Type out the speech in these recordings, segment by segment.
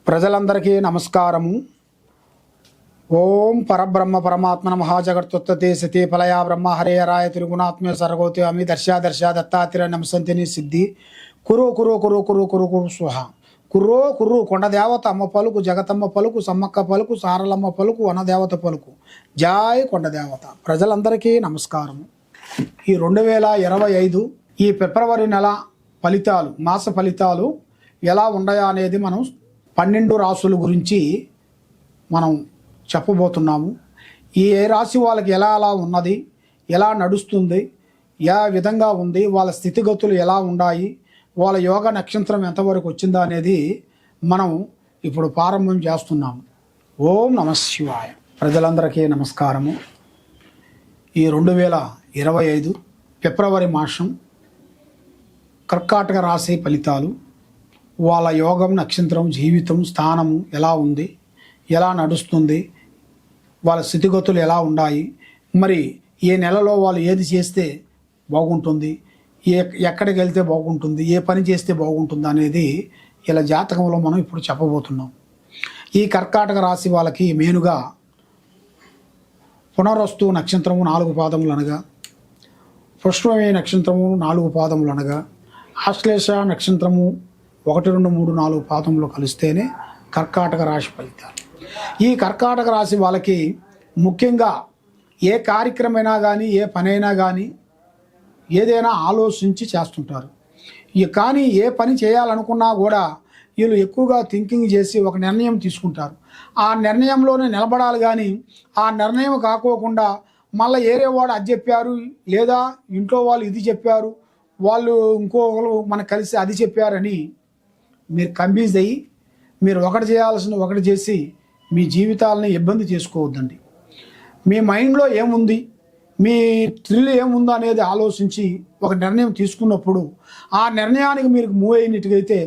ప్రజలందరికీ నమస్కారము. ఓం పరబ్రహ్మ పరమాత్మన మహాజగత్తుత్తే సతీ ఫలయా బ్రహ్మ హరే హరాయ త్రిగుణాత్మే సర్గోతి అమి దర్శ దత్తాత్రేయ నమసంతిని సిద్ధి కురు కురు కురు కురు కురు కురు స్వహ కుర్రో కుర్రు కొండదేవత అమ్మ పలుకు జగతమ్మ పలుకు సమ్మక్క పలుకు సారలమ్మ పలుకు వనదేవత పలుకు జాయ్ కొండదేవత. ప్రజలందరికీ నమస్కారము. ఈ 2025 ఈ ఫిబ్రవరి నెల ఫలితాలు, మాస ఫలితాలు ఎలా ఉన్నాయా అనేది మనం 12 రాసుల గురించి మనం చెప్పబోతున్నాము. ఈ ఏ రాశి వాళ్ళకి ఎలా ఉన్నది, ఎలా నడుస్తుంది, ఏ విధంగా ఉంది, వాళ్ళ స్థితిగతులు ఎలా ఉన్నాయి, వాళ్ళ యోగ నక్షత్రం ఎంతవరకు వచ్చిందా అనేది మనం ఇప్పుడు ప్రారంభం చేస్తున్నాము. ఓం నమ శివాయ. ప్రజలందరికీ నమస్కారము. ఈ 2025 ఫిబ్రవరి మాసం కర్కాటక రాశి ఫలితాలు, వాళ్ళ యోగం నక్షత్రం జీవితం స్థానము ఎలా ఉంది, ఎలా నడుస్తుంది, వాళ్ళ స్థితిగతులు ఎలా ఉన్నాయి, మరి ఏ నెలలో వాళ్ళు ఏది చేస్తే బాగుంటుంది, ఎక్కడికి వెళ్తే బాగుంటుంది, ఏ పని చేస్తే బాగుంటుంది అనేది ఇలా జాతకంలో మనం ఇప్పుడు చెప్పబోతున్నాం. ఈ కర్కాటక రాశి వాళ్ళకి మెయిన్గా పునరస్తు నక్షత్రము 4 పాదములు అనగా, పుష్పమే నక్షత్రము 4 పాదములు అనగా, ఆశ్లేష నక్షత్రము 1, 2, 3, 4 పాదములు కలిస్తేనే కర్కాటక రాశి ఫలితాలు. ఈ కర్కాటక రాశి వాళ్ళకి ముఖ్యంగా ఏ కార్యక్రమైనా కానీ, ఏ పనైనా కానీ ఏదైనా ఆలోచించి చేస్తుంటారు. కానీ ఏ పని చేయాలనుకున్నా కూడా వీళ్ళు ఎక్కువగా థింకింగ్ చేసి ఒక నిర్ణయం తీసుకుంటారు. ఆ నిర్ణయంలోనే నిలబడాలి. కానీ ఆ నిర్ణయం కాకోకుండా మళ్ళీ ఏరేవాడు అది చెప్పారు, లేదా ఇంట్లో వాళ్ళు ఇది చెప్పారు, వాళ్ళు ఇంకొకరు మనకు కలిసి అది చెప్పారని మీరు కన్ఫ్యూజ్ అయ్యి మీరు ఒకటి చేయాల్సిన ఒకటి చేసి మీ జీవితాలని ఇబ్బంది చేసుకోవద్దండి. మీ మైండ్లో ఏముంది, మీ థ్రిల్ ఏముందో అనేది ఆలోచించి ఒక నిర్ణయం తీసుకున్నప్పుడు ఆ నిర్ణయానికి మీరు మూవ్ అయినట్టుగైతే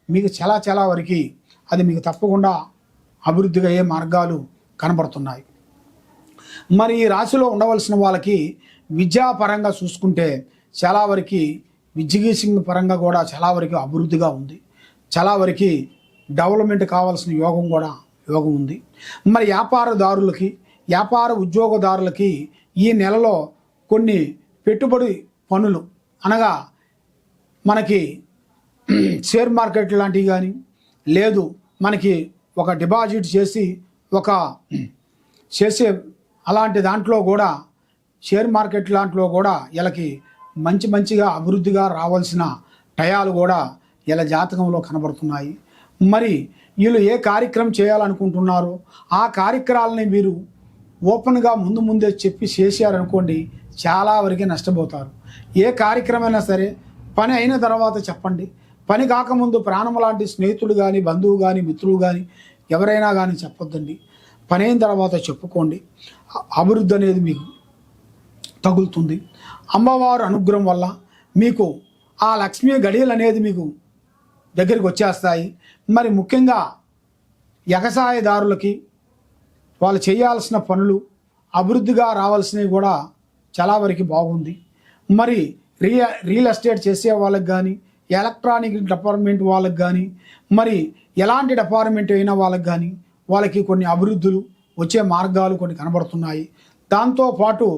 మీకు చాలా వరకు అది మీకు తప్పకుండా అభివృద్ధిగా అయ్యే మార్గాలు కనబడుతున్నాయి. మరి ఈ రాశిలో ఉండవలసిన వాళ్ళకి విద్యాపరంగా చూసుకుంటే చాలా వరకు విద్యాగీసింగ్ పరంగా కూడా చాలా వరకు అభివృద్ధిగా ఉంది. చాలా వరకు డెవలప్మెంట్ కావాల్సిన యోగం ఉంది. మరి వ్యాపారదారులకి, వ్యాపార ఉద్యోగదారులకి ఈ నెలలో కొన్ని పెట్టుబడి పనులు అనగా మనకి షేర్ మార్కెట్ లాంటివి కానీ, లేదు మనకి ఒక డిపాజిట్ చేసి చేసే అలాంటి దాంట్లో కూడా, షేర్ మార్కెట్ లాంటిలో కూడా వీళ్ళకి మంచిగా అభివృద్ధిగా రావాల్సిన టయాలు కూడా ఇలా జాతకంలో కనబడుతున్నాయి. మరి వీళ్ళు ఏ కార్యక్రమం చేయాలనుకుంటున్నారో ఆ కార్యక్రమాలని మీరు ఓపెన్గా ముందే చెప్పి చేశారనుకోండి, చాలా వరకు నష్టపోతారు. ఏ కార్యక్రమైనా సరే పని అయిన తర్వాత చెప్పండి. పని కాకముందు ప్రాణం లాంటి స్నేహితుడు కానీ, బంధువు కానీ, మిత్రులు కానీ ఎవరైనా కానీ చెప్పొద్దండి. పని అయిన తర్వాత చెప్పుకోండి. అభివృద్ధి అనేది మీకు తగులుతుంది. అమ్మవారు అనుగ్రహం వల్ల మీకు ఆ లక్ష్మీ గడియలు అనేది మీకు దగ్గరికి వచ్చేస్తాయి. మరి ముఖ్యంగా వ్యవసాయదారులకి వాళ్ళు చేయాల్సిన పనులు అభివృద్ధిగా రావాల్సినవి కూడా చాలా వరకు బాగుంది. మరి రియల్ ఎస్టేట్ చేసే వాళ్ళకి కానీ, ఎలక్ట్రానిక్ డిపార్ట్మెంట్ వాళ్ళకి కానీ, మరి ఎలాంటి డిపార్ట్మెంట్ అయినా వాళ్ళకి కానీ వాళ్ళకి కొన్ని అభివృద్ధులు వచ్చే మార్గాలు కొన్ని కనబడుతున్నాయి. దాంతోపాటు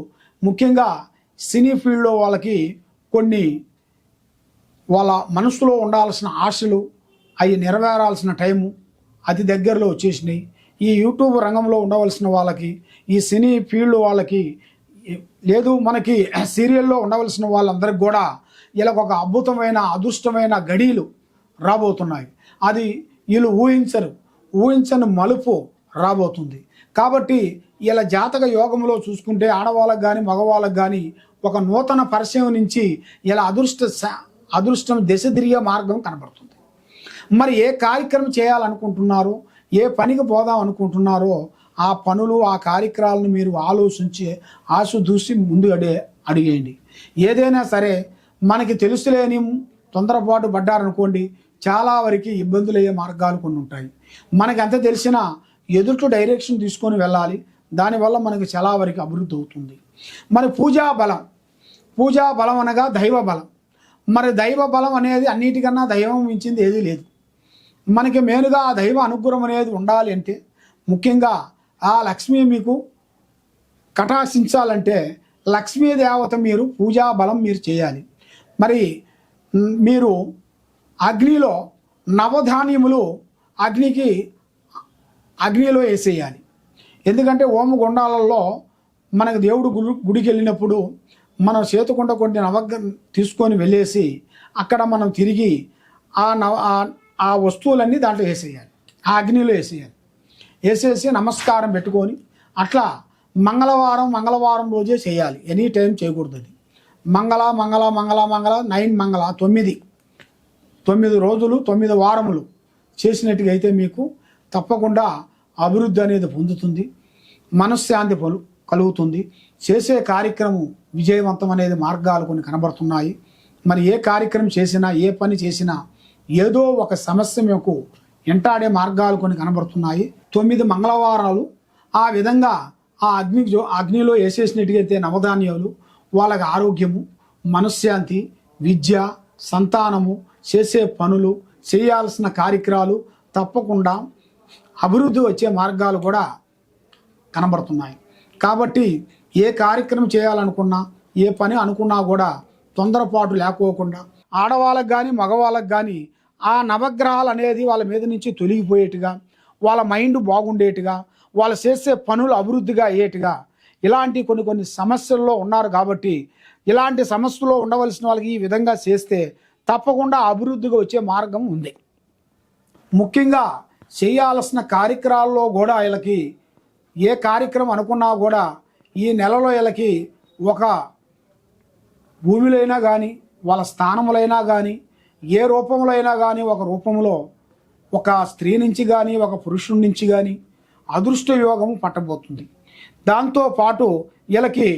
ముఖ్యంగా సినీ ఫీల్డ్లో వాళ్ళకి కొన్ని వాళ్ళ మనసులో ఉండాల్సిన ఆశలు అవి నెరవేరాల్సిన టైము అతి దగ్గరలో వచ్చేసినాయి. ఈ యూట్యూబ్ రంగంలో ఉండవలసిన వాళ్ళకి, ఈ సినీ ఫీల్డ్ వాళ్ళకి, లేదు మనకి సీరియల్లో ఉండవలసిన వాళ్ళందరికీ కూడా వీళ్ళకి ఒక అద్భుతమైన అదృష్టమైన గడియలు రాబోతున్నాయి. అది వీళ్ళు ఊహించని మలుపు రాబోతుంది. కాబట్టి ఇలా జాతక యోగంలో చూసుకుంటే ఆడవాళ్ళకి కానీ, మగవాళ్ళకి కానీ ఒక నూతన పరిచయం నుంచి ఇలా అదృష్టం దిశ తిరిగే మార్గం కనబడుతుంది. మరి ఏ కార్యక్రమం చేయాలనుకుంటున్నారో, ఏ పనికి పోదాం అనుకుంటున్నారో ఆ పనులు, ఆ కార్యక్రమాలను మీరు ఆలోచించి ఆశదూసి ముందు అడిగేయండి. ఏదైనా సరే మనకి తెలుసులేని తొందరపాటు పడ్డారనుకోండి, చాలా వరకు ఇబ్బందులు అయ్యే మార్గాలు కొన్ని ఉంటాయి. మనకి ఎంత తెలిసినా ఎదుటి డైరెక్షన్ తీసుకొని వెళ్ళాలి. దానివల్ల మనకి చాలా వరకు అభివృద్ధి అవుతుంది. మరి పూజా బలం అనగా దైవ బలం. మరి దైవ బలం అనేది అన్నిటికన్నా దైవం మించింది ఏదీ లేదు. మనకి మెయిన్గా ఆ దైవ అనుగ్రహం అనేది ఉండాలి అంటే, ముఖ్యంగా ఆ లక్ష్మి మీకు కటాక్షించాలంటే లక్ష్మీ దేవత మీరు పూజా బలం మీరు చేయాలి. మరి మీరు అగ్నిలో నవధాన్యములు అగ్నిలో వేసేయాలి. ఎందుకంటే హోమగుండాలలో మనకు దేవుడు గుడికి వెళ్ళినప్పుడు మనం చేతుకుంట కొన్ని తీసుకొని వెళ్ళేసి అక్కడ మనం తిరిగి ఆ వస్తువులన్నీ దాంట్లో వేసేయాలి, ఆ అగ్నిలో వేసేయాలి. వేసేసి నమస్కారం పెట్టుకొని అట్లా మంగళవారం రోజే చేయాలి, ఎనీ టైం చేయకూడదు. అది మంగళ 9 రోజులు 9 వారములు చేసినట్టుగా అయితే మీకు తప్పకుండా అభివృద్ధి అనేది పొందుతుంది, మనశ్శాంతి కలుగుతుంది. చేసే కార్యక్రమం విజయవంతం అనేది మార్గాలు కొన్ని కనబడుతున్నాయి. మరి ఏ కార్యక్రమం చేసినా, ఏ పని చేసినా ఏదో ఒక సమస్య మీకు ఎంటాడే మార్గాలు కొన్ని కనబడుతున్నాయి. 9 మంగళవారాలు ఆ విధంగా ఆ అగ్నిలో వేసేసినట్టుగైతే నవధాన్యాలు వాళ్ళకి ఆరోగ్యము, మనశ్శాంతి, విద్య, సంతానము, చేసే పనులు, చేయాల్సిన కార్యక్రమాలు తప్పకుండా అభివృద్ధి వచ్చే మార్గాలు కూడా కనబడుతున్నాయి. కాబట్టి ఏ కార్యక్రమం చేయాలనుకున్నా, ఏ పని అనుకున్నా కూడా తొందరపాటు లేకోకుండా ఆడవాళ్ళకు కానీ మగవాళ్ళకు కానీ ఆ నవగ్రహాలు అనేది వాళ్ళ మీద నుంచి తొలగిపోయేట్టుగా, వాళ్ళ మైండ్ బాగుండేట్టుగా, వాళ్ళు చేసే పనులు అభివృద్ధిగా అయ్యేట్టుగా ఇలాంటి కొన్ని సమస్యల్లో ఉన్నారు. కాబట్టి ఇలాంటి సమస్యలో ఉండవలసిన వాళ్ళకి ఈ విధంగా చేస్తే తప్పకుండా అభివృద్ధిగా వచ్చే మార్గం ఉంది. ముఖ్యంగా చేయాల్సిన కార్యక్రమాల్లో కూడా వీళ్ళకి ఏ కార్యక్రమం అనుకున్నా కూడా ఈ నెలలో వీళ్ళకి ఒక భూమిలో అయినా కానీ, వాళ్ళ స్థానములైనా కానీ, ఏ రూపంలో అయినా కానీ, ఒక రూపంలో ఒక స్త్రీ నుంచి కానీ, ఒక పురుషుడి నుంచి కానీ అదృష్ట యోగము పట్టబోతుంది. దాంతోపాటు వీళ్ళకి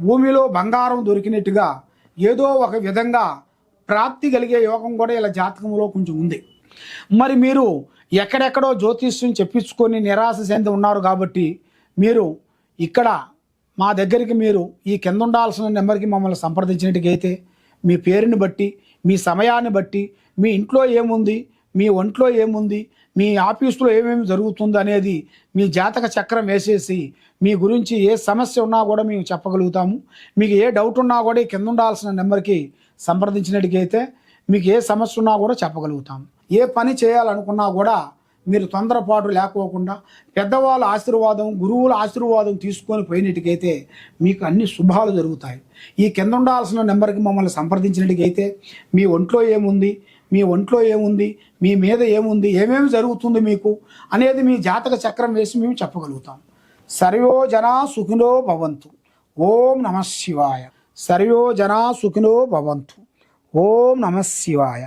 భూమిలో బంగారం దొరికినట్టుగా ఏదో ఒక విధంగా ప్రాప్తి కలిగే యోగం కూడా ఇలా జాతకంలో కొంచెం ఉంది. మరి మీరు ఎక్కడెక్కడో జ్యోతిష్యం చెప్పించుకొని నిరాశ చెంది ఉన్నారు. కాబట్టి మీరు ఇక్కడ మా దగ్గరికి మీరు ఈ కింద ఉండాల్సిన నెంబర్కి మమ్మల్ని సంప్రదించినట్టుగైతే మీ పేరుని బట్టి, మీ సమయాన్ని బట్టి, మీ ఇంట్లో ఏముంది, మీ ఒంట్లో ఏముంది, మీ ఆఫీసులో ఏమేమి జరుగుతుంది అనేది మీ జాతక చక్రం వేసేసి మీ గురించి ఏ సమస్య ఉన్నా కూడా మేము చెప్పగలుగుతాము. మీకు ఏ డౌట్ ఉన్నా కూడా కింద ఉండాల్సిన నెంబర్కి సంప్రదించినట్టుగైతే మీకు ఏ సమస్య ఉన్నా కూడా చెప్పగలుగుతాము. ఏ పని చేయాలనుకున్నా కూడా మీరు తొందరపాటు లేకోకుండా పెద్దవాళ్ళ ఆశీర్వాదం, గురువుల ఆశీర్వాదం తీసుకొని పోయినట్టుకైతే మీకు అన్ని శుభాలు జరుగుతాయి. ఈ కింద ఉండాల్సిన నెంబర్కి మమ్మల్ని సంప్రదించినట్టుకైతే మీ ఒంట్లో ఏముంది, మీ మీద ఏముంది, ఏమేమి జరుగుతుంది మీకు అనేది మీ జాతక చక్రం వేసి మేము చెప్పగలుగుతాం. సర్వో జనా సుఖినో భవంతు. ఓం నమః శివాయ. సర్వో జనా సుఖినో భవంతు. ఓం నమః శివాయ.